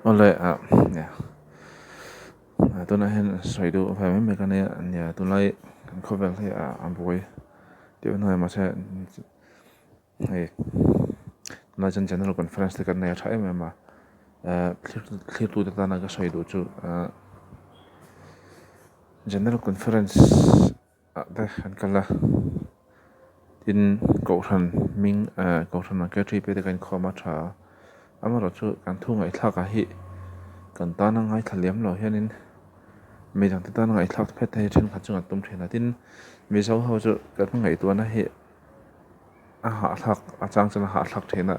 ole ya tu na hen soi du fa me ka ne ya tu lai khovel he boy tu na ma se hey na general conference ka ne tha me ma clear tu ta na ka soi du chu general conference da han kala tin ko than ming ko than ka tri pe de kan khoma tha amaro chu kan thu ngai thla ka hi kan ta na ngai thaliam lo hianin mi jang ta na ngai thla phet thai chen kha chunga tum thena tin mi zo ho chu ka ngai tu na hi ha thak chang chana ha thak thena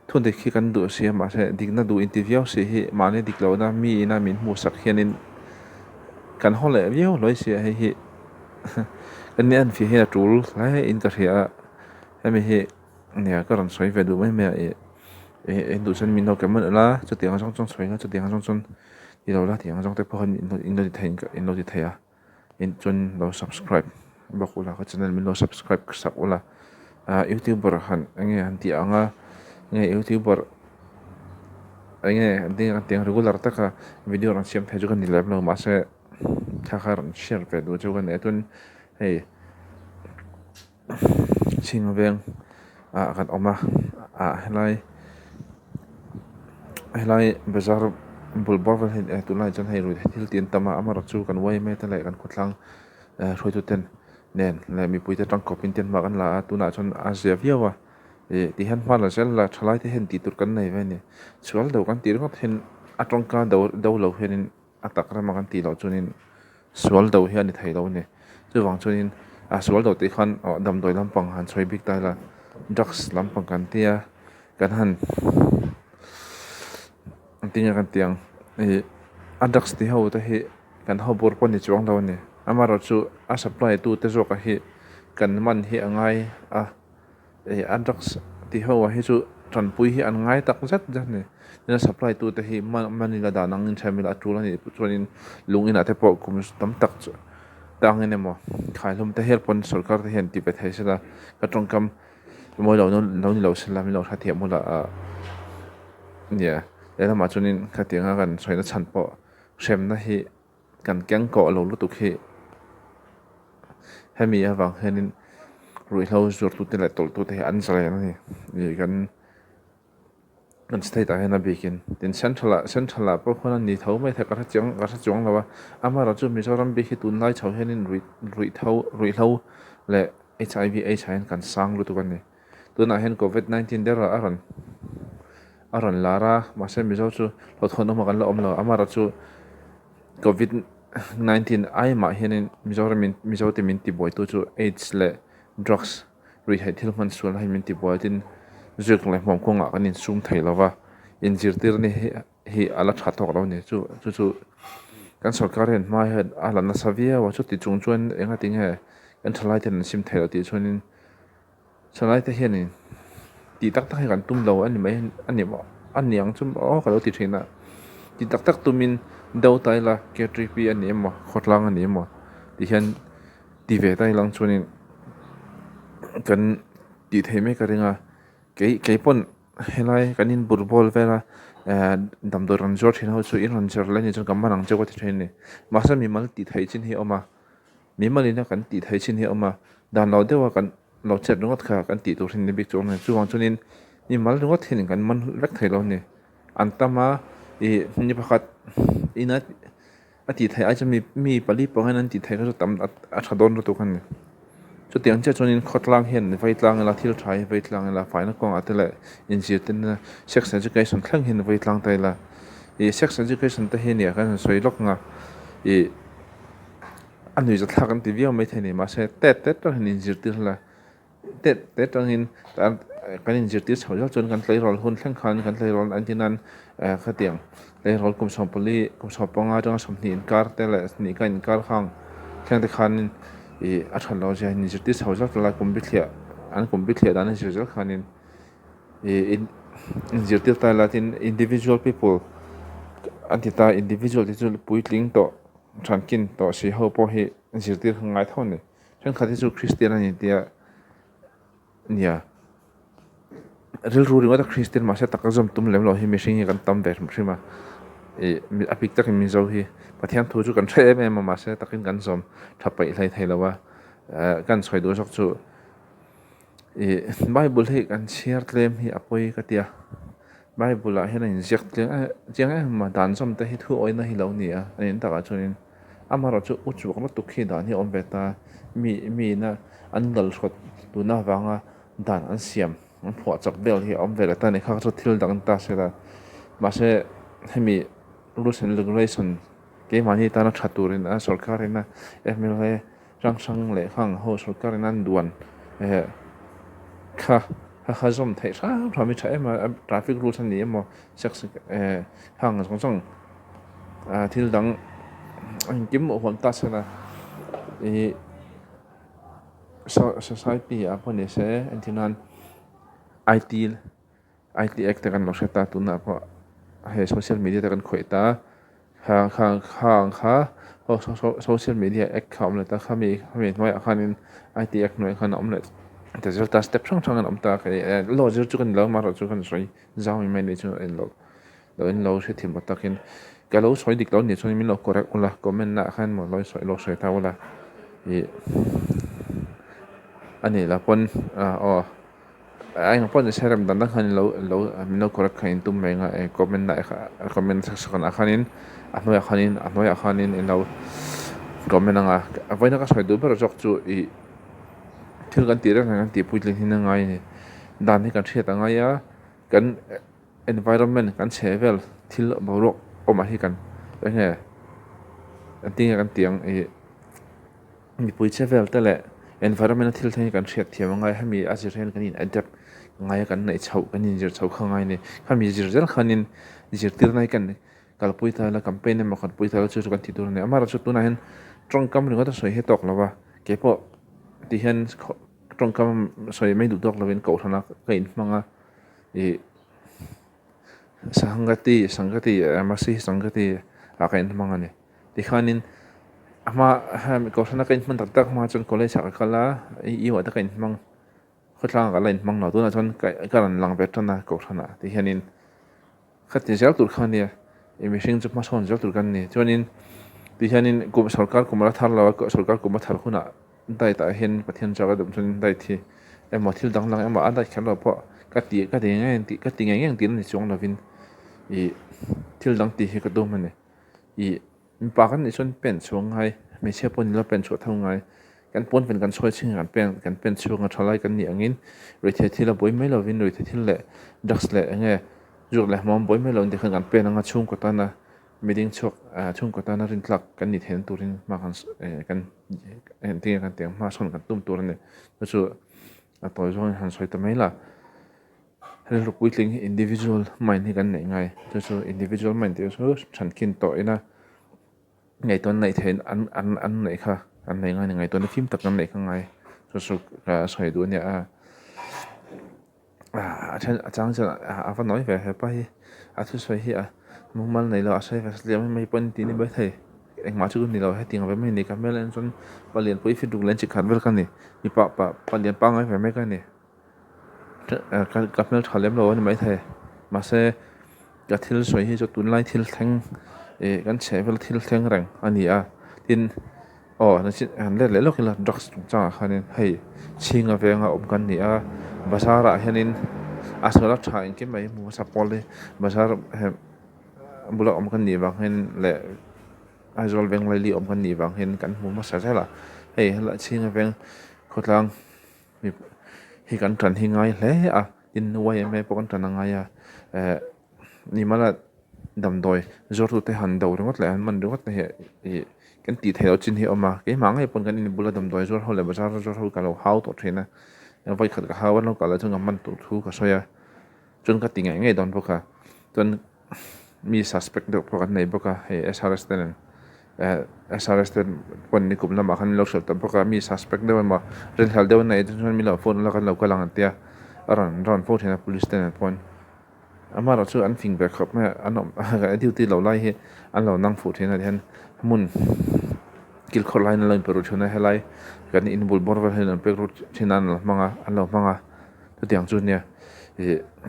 thun de khi kan du sia ma se dik na du interview se hi ma ne dik lo na mi na min mu sak hianin kan hole view loi sia hi kan ne an fi he tul lai in ka ria mi hi nia ka ran soi ve du mai me du sen min no ka man la chu tiang jong jong soi na chu tiang jong chun i lo la tiang jong te phon in lo di thein in lo di thaya in chun lo subscribe bakula ka channel min lo subscribe sak ula youtuber han ange han ti anga nge youtuber ange ding tiang regular ta ka video ran siam thaju kan ni lab lo ma se tha khar share pe du chu kan etun hey ching veng kan oma helai bazar bulbor hen tu lai chan hei ru thil tin tama amara chu kan wai me ta lai kan khotlang roi tu ten nen le mi pui te tang kopin ten ma kan la tu na chon asia viawa ti han hma la sel la thalai te hen ti tur kan nei ve ni chual do kan ti ringot hen atong ka do lo henin atak ra ma kan ti lo chunin sual do hian ni thei lo ni chu wang chunin sual do ti khan dam doi lampang han choi bik ta la drugs lampang kan tia kan han tinga kan tiang drugs ti ho ta hi kan ho bor pon ni chuang lo ni amaro chu a supply tu te zo ka hi kan man hi angai drugs ti ho hi chu tran pui hi an ngai tak zat zat ni na supply tu te hi man la da nang in thamila tu la ni chuanin lungin ate po kum tam tak chu tang ene mo khai lum te help pon sarkar te hen ti pe thai sala ka tongkam mo lo no ni lo sala mi lo tha thiam mo la nia le ma chunin ka tianga kan soina chan po sem na hi kan kyang ko lo lu tu khi hemi awang henin rui hlo zur tu te la tol tu te an sala ni kan stay ta hena bikin tin central po khona ni thau mai tha ka chong lawa amara chu mizoram bi hi tun lai chau henin rui hlo le hiv aids hain kan sang lu tu kan ni tuna hen covid 19 dera aran lara ma se mizo chu lo thono ma kan la om lo amara chu covid 19 ai ma henin mizo te min ti boy tu chu aids le drugs rui hai thil man sul hai min ti boy tin zuk le mom ko nga kanin sum thei lawa in jirtir ni hi ala tha tok lo ni chu kan sarkar hen ma he ala na savia wa chu ti chung chuan enga ting he kan thalai ten sim thei lo ti chuanin chalai te hianin ti tak tak kan tum lo ani mai ani mo ani ang chum ka lo ti thina ti tak tak tumin do tai la ke tripi ani mo khotlang ani mo ti hian ti ve tai lang chuanin kan ti thei me ka ringa ke pon helai kanin burbol vela dam do ran jor thin ho chu in ran jar la ni chu kam manang chewa ti thain ni ma sa mi mal ti thai chin hi oma mi malina kan ti thai chin hi oma dan lo dewa kan lo chet rongot kha kan ti tur hin ni bik chong na chu wang chunin ni mal rongot hin kan man lek thai lo ni antama ni pakhat ina ati thai a chami mi pali pangan an ti thai ka tam a thadon ro tu kan ni chu tiang che chunin khotlang hen veitlang la thil thai veitlang la faina kong atela injitin sex education thlang hin veitlang tai la sex education te he ni kan soi lok nga anui za thakan ti viau mai thani ma se te to hin injirtir la te tang in kan injirtir chho chon kan tlai rol hun thlang khan kan tlai rol antinan khatiang tlai rol kum sompoli kum sopanga jang somni in kar te la ni kan kar khang thang te khan a than lo ja ni jirti chho la kum bi thlia dan jil khanin in jirti ta latin individual people antita individual ti chu puitling to thankin to si ho po hi jirti ngai thone chen khati chu christian ani tia nia ril ru ringa ta Christian ma se takazom tum lem lo hi mishing kan tam ver mrima e apik tak mi zo hi pathian thu chu kan the em ma se takin kan zom thapai hlai thei lawa kan chhoi do sok chu e bible hi kan share tlem hi apoi katia bible a hen in jek tle jeng ma dan som te hi thu oina hi lo ni a anin taka chunin amaro chu uchu ko tu khi dan hi om beta mi na an dal shot tu na wanga dan an siam an phwa chak bel hi om vela ta ni kha chu thil dang ta se la ma se hemi rules and regulation ke mani ta na thaturin a sarkarin na mla rang sang le khang ho sarkarin an duan e kha kha zom thai sa thami thai ma traffic rules an ni mo sak hang song song thil dang anh kiếm một phần ta sẽ là society apa ni se antinan IT act kan lo seta tu na ko he social media kan khoita ha social media account la ta khami noi akhanin IT act noi khan omlet ta zel ta step chang chang am ta ke lo zer chu kan lo mar chu kan soi zau mai ni chu en lo se thim takin cái lối xoay địch đó thì cho nên mình lo correct là comment là khan một lối xoay tao là thì anh này là pon anh pon sẽ làm đàn khan lo mình lo correct khan tụm mình comment lại comment section khanin anh nói khanin en lo comment nga vậy nó có xoay đúng rồi chu i thil kan tira kan ti puitlin hin ngai ni dan ni kan thia ta ngai ya kan environment kan chevel thil borok oma hi kan nghe anh tiếng kan tiếng mi pui chevel tele environment thil thai kan thiat thiam ngai hami azirhen kan in adapt ngai kan nei chau kan in jir chau khangai ni hami jir zel khanin jir tir nai kan kal pui ta la campaign ma khan pui ta chu kan ti tur ne amara chu tu na hen trong kam ringa ta soi he tok lawa ke po ti hen trong kam soi mai du dok lawin ko thana kain manga e sangati masih sangati akain mangane dikhanin ama ham ko sana kain man tak ma chon college akala i wa ta kain mang khotlang ka lain mang no tu na chon karan lang bet na ko thana dikhanin khati zel tur khania emission chup ma son zel tur kan ni chonin dikhanin ko sarkar ko mara thar lawa ko sarkar ko ma thar khuna dai ta hen pathian jaga dum chon dai thi emothil dang lang ema adai khalo po ka ti ngai tin ni chong lovin i thil dang ti hi ka do mane i pa kan ni chon pen chuang hai me che pon la pen chu thong ngai kan pon pen kan choi ching kan pen chuang a thalai kan ni angin ri the thila boi mai lovin ri the thil le dax le nge jur le mom boi mai lovin de kan pen anga chung ko ta na meeting chok chung ko ta na rin tlak kan ni then turin ma kan en ting kan te ma son kan tum tur ne chu a toy zon han soi ta mai la hel ru puitling individual mind hi kan nei ngai chu individual mind te chu thankin to ina ngai ton nei thein an nei kha an nei ngai ton phim tak kan nei kha ngai chu ka soi du nia chang cha a fa nói về he pa hi a thu soi hi a mal nei lo a sai va sliam mai pon ti ni ba thei eng ma chu ni lo he ting ve mai ni ka mel en son palian pui fi du len chi khan vel kan ni pa palian pa ngai ve mai kan ni ka mel thalem lo ni mai thei ma se ka thil soi hi chu tun lai thil theng kan chevel thil theng rang ani a tin na chi an le lo kila drugs cha khanin hei chinga venga om kan ni a basara henin asala thain ke mai mu sapole basar bula om kan ni wang hen le azol veng lai li om kan ni wang hen kan mu ma sa la hei la chinga veng khotlang mi hi kan tran hi ngai hle a in wai me pon tran ngai a ni mala dam doi zor tu te han do ringot le han man ringot te he kan ti thelo chin hi oma ke mangai pon kan in bula dam doi zor hole bazar zor ho ka lo how to thena vai khat ka hawan lo ka la chung man tu thu ka soya chun ka tinga ngai don boka chun mi suspect do ko kan nei boka he SRS ten SRS ten pon ni kum lama khan lo sel ta boka mi suspect de ma ren hal de nei chun mi lo phone la kan lo ka lang tia ron phone thena police ten pon amara chu an fing back khop me anom ga duty lo lai hi an lo nang fu thena hen mun kil kholai na lan peru chuna helai kan in bul bor ver hen pe ru thinan manga an lo manga tu tiang chu nia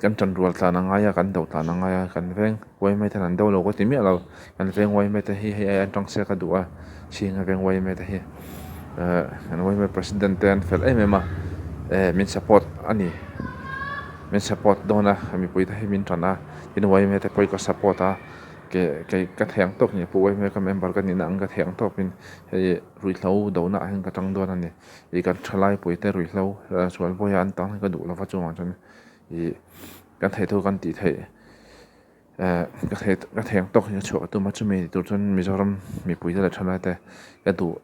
kan tran rual ta na nga ya kan do ta na nga ya kan veng wai mai ta nan do lo ko ti mi lo kan veng wai mai ta hi an tong se ka duwa si nga veng wai mai ta hi an wai mai president ten fel ma min support ani min support dona mi pui ta hi min trana in wai mai ta poi ko support a ke ka theng tok ni pu wai mai ka member ka ni na ang ka theng tok pin he rui thlau do na ang ka tang do na ni I kan thlai pui te rui thlau sual bo ya an tang ka du la fa chu ma chan kan thei thu kan ti thei ka theng tok ni chu tu ma chu mi tu chon Mizoram mi pui te la thlai te ka du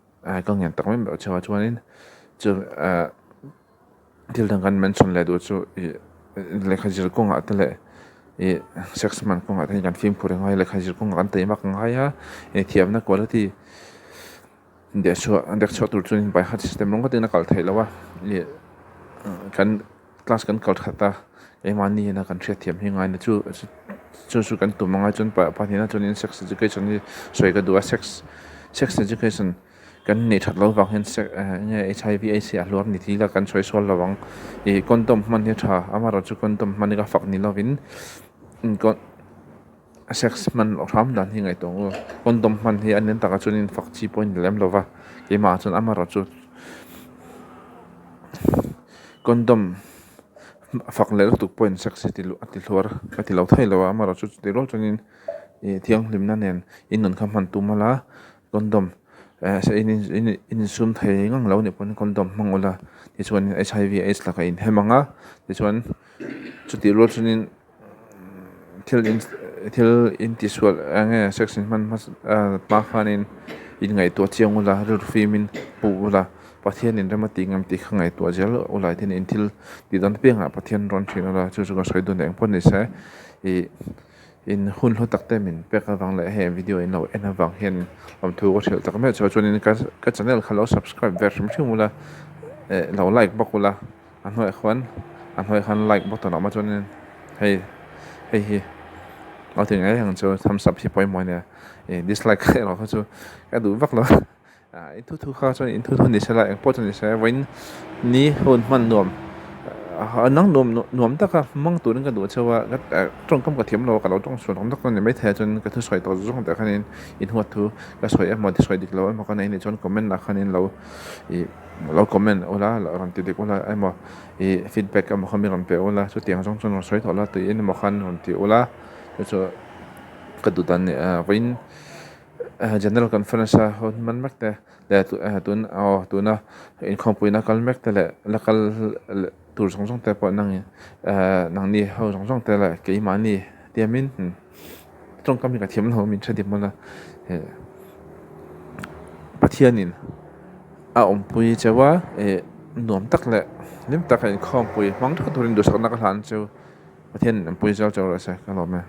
ka ngen tak mem chawa chuanin chu til dang kan mention le du chu le khajir ko nga te le sex man ko nga te kan film pure ngai le khajir ko nga te mak ngai ha thiam na quality de cho tur chuin by heart system long ka te na kal thei lawa kan class kan kal khata mani na kan thria thiam hi ngai na chu kan tu mangai chun pa ni na chun in sex education ni soi ka du sex education kan ni that lo wang hen HIV AIDS a lor ni thi la kan soi sol lawang condom man ni tha amara chu condom man ka fak ni lovin kon sex man ram dan hi ngai tong condom man hi anen ta ka chunin fak chi point lem lova ke ma chun amara chu condom fak le tuk point sex ti hlor ka ti lo thai lawa amara chu ti ro chunin thiang lim na nen in non kham han tu mala condom se in sum thei ngang lo ni pon condom mangola ti chuan HIV AIDS la ka in hemanga ti chuan chu ti ro chunin thil in ti sual ange section man pa khanin in ngai to chiang ula ru fimin pu ula pathian in ramati ngam ti khangai to jel ula tin in thil ti don penga pathian ron thina la chu chu ga soi don eng pon ni se in hun ho takte min peka wang le he video in lo ena wang hen om thu ko thil tak me cho chuan in ka channel khalo subscribe ver shim thumula lo like bakula an hoi khan like button ma chuan in heiเอาถึงไอ้อย่างจะทำสับที่ปล่อยมวยเนี่ยdislike เราเขาจะก็ดูวักเราทุกข้าวจนทุกนี่ใช่ละอย่างพอจนนี่ใช่ไว้นี้คนมันนวมน้องนวมตะก็มั่งตัวนึงก็ดูเชื่อว่าก็ตรงกับเทียมเรากับเราต้องส่วนของตะก็เนี่ยไม่แท้จนก็ทุกสวยต่อจุดแต่คะแนนอินหัวทุก็สวยมอที่สวยดีเราไอ้หมอคะแนนในจนคอมเมนต์ละคะแนนเราคอมเมนต์โอ้ละเราทำติดโอ้ละไอ้หมอfeedback กับหมอคอมเมนต์ไปโอ้ละชุดเตียงจนเราสวยต่อละตัวเองหมอคันคนที่โอ้ละก็kedutan win general conference hon man mak te le tun in khompuina kal mek te le lakal tur song te po nang ni ho song te le ke mani tiamin trong kam ka thiam lo min thadi mala pathianin ompui chawa nuam tak le lim tak in khompui mang thak turin du sak na ka han chu pathian ompui chaw chaw ra sa ka lo me